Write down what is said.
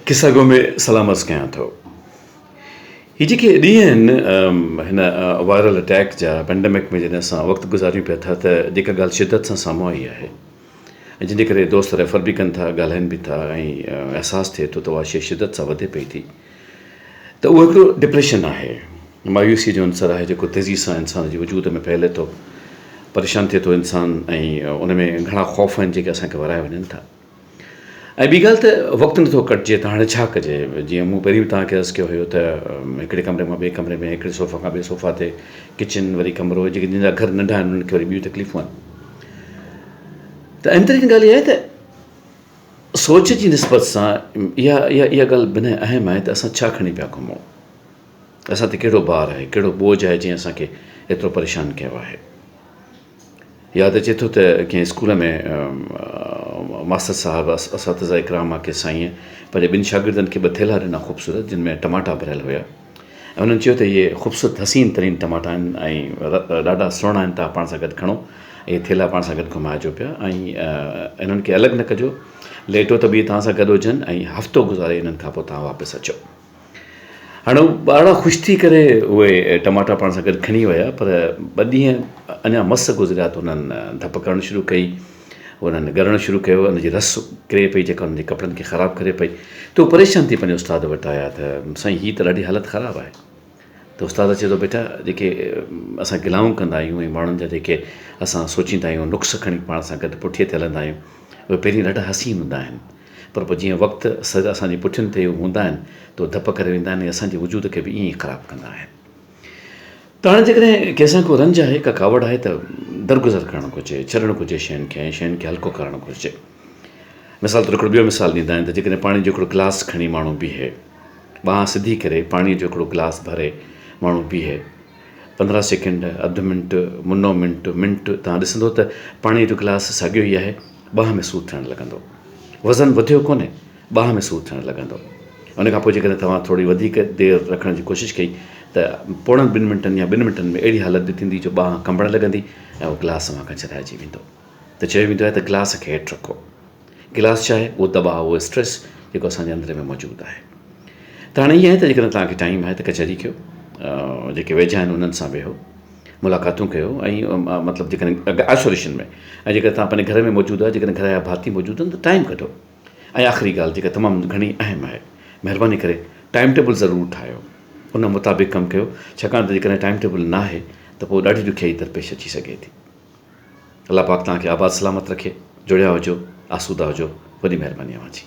किस्सा में सलामत कयां थो ही जेके ॾींहं आहिनि हिन वायरल अटैक जा पेंडेमिक में जॾहिं असां वक़्तु गुज़ारियूं पिया था त जेका ॻाल्हि शिदत सां साम्हूं आई आहे ऐं जंहिंजे करे दोस्त रेफर बि कनि था ॻाल्हाइनि बि था ऐं अहसासु थिए थो त उहा शइ शिदत सां वधे पई थी त उहो हिकिड़ो डिप्रेशन आहे, मायूसी जो अंसर आहे जेको तेज़ी सां इंसान जे वजूद में फैले थो, परेशान थिए थो इंसानु ऐं उन में घणा ख़ौफ़ आहिनि जेके असांखे वराए वञनि था। ऐं ॿी ॻाल्हि त वक़्तु नथो कटिजे त हाणे छा कजे। जीअं मूं पहिरीं बि तव्हांखे अर्ज़ु कयो हुयो त हिकिड़े कमरे मां ॿिए कमरे में, हिकिड़े सोफ़ा खां ॿिए सोफ़ा ते, किचन वरी कमरो, जेके जिन जा घर नंढा आहिनि उन्हनि खे वरी ॿियूं तकलीफ़ूं आहिनि। त अंदरि जी ॻाल्हि इहा आहे त सोच जी निस्बत सां इहा ॻाल्हि बिना अहम आहे त असां छा खणी पिया घुमूं, असां ते कहिड़ो भार आहे, कहिड़ो बोझ आहे जंहिं असांखे एतिरो परेशान कयो आहे। यादि अचे थो त कंहिं स्कूल में मास्तर साहिबु असातिज़ा इकराम आहे कि साईं पंहिंजे ॿिनि शागिर्दनि खे ॿ थेला ॾिना ख़ूबसूरत, जिन में टमाटा भरियल हुया ऐं उन्हनि चयो त इहे ख़ूबसूरत हसीन तरीन टमाटा आहिनि ऐं ॾाढा सुहिणा आहिनि, तव्हां पाण सां गॾु खणो, इहे थेला पाण सां गॾु घुमाइजो पिया ऐं इन्हनि खे अलॻि न कजो, लेटो त बि तव्हां सां गॾु हुजनि ऐं हफ़्तो गुज़ारे इन्हनि खां पोइ तव्हां वापसि अचो। हाणे ॾाढा ख़ुशि थी करे उहे टमाटा पाण सां गॾु खणी विया, पर ॿ ॾींहं अञा मस गुज़रिया त उन्हनि धप करणु शुरू कई, उन्हनि ॻरणु शुरू कयो, उनजी रस किरे पई जेका उन्हनि जे कपिड़नि खे ख़राबु करे पई। त उहे परेशान थी पंहिंजे उस्ताद वटि आया त साईं हीअ त ॾाढी हालति ख़राबु आहे। त उस्ताद चए थो बेटा जेके असां गिलाऊं कंदा आहियूं ऐं माण्हुनि जा जेके असां सोचींदा आहियूं नुक्स खणी पाण सां गॾु पुठीअ ते हलंदा आहियूं, उहे पहिरीं ॾाढा हसीन हूंदा आहिनि, पर पोइ जीअं वक़्तु असांजी पुठियुनि ते हूंदा आहिनि त उहे धप करे वेंदा आहिनि ऐं असांजे वजूद खे बि ईअं ई ख़राबु कंदा आहिनि। त हाणे जेकॾहिं कंहिंसां को रंज आहे, का कावड़ आहे त दरगुज़र करणु घुरिजे, छॾणु घुरिजे शयुनि खे ऐं शयुनि खे हल्को करणु घुरिजे। मिसाल तौरु हिकिड़ो ॿियो मिसाल ॾींदा आहिनि त जेकॾहिं पाणी जो हिकिड़ो गिलास खणी माण्हू बीहे, ॿांह सिधी करे पाणीअ जो हिकिड़ो गिलास भरे माण्हू बीहे, 15 सेकेंड, अधु मिंट, मुनो मिंट तव्हां ॾिसंदो त पाणीअ जो गिलास साॻियो ई आहे, ॿांह में सूरु थियणु लॻंदो, वज़न वधियो कोन्हे, ॿांह में सूरु थियणु लॻंदो। उनखां पोइ जेकॾहिं तव्हां थोरी वधीक देरि रखण जी कोशिशि कई त पोणनि 2 मिंटनि या 2 मिंटनि में अहिड़ी हालति थींदी जो ॿांह कंबणु लॻंदी ऐं उहो गिलास मां छॾाइजी वेंदो। त चयो वेंदो आहे त गिलास खे हेठि रखो। गिलास छा आहे? उहो दॿाउ, उहो स्ट्रेस जेको असांजे अंदर में मौजूदु आहे। त हाणे ईअं आहे त जेकॾहिं तव्हांखे टाइम आहे त कचहरी कयो, जेके वेझा आहिनि उन्हनि सां वेहो, मुलाक़ातूं कयो ऐं मतिलबु जेकॾहिं आइसोलेशन में, ऐं जेकॾहिं तव्हां पंहिंजे घर में मौजूदु आहे, जेकॾहिं घर जा भाती मौजूदु आहिनि त टाइम कढो। ऐं आख़िरी ॻाल्हि जेका तमामु घणी अहम आहे, महिरबानी करे टाइम टेबल ज़रूरु ठाहियो, उन मुताबिक़ कमु कयो, छाकाणि त जेकॾहिं टाइम टेबल न आहे त पोइ ॾाढी ॾुखियाई दरपेश अची सघे थी। अलाह पाक तव्हांखे आबाद सलामत रखे, जुड़िया हुजो, आसूदा हुजो, वॾी महिरबानी अव्हां जी।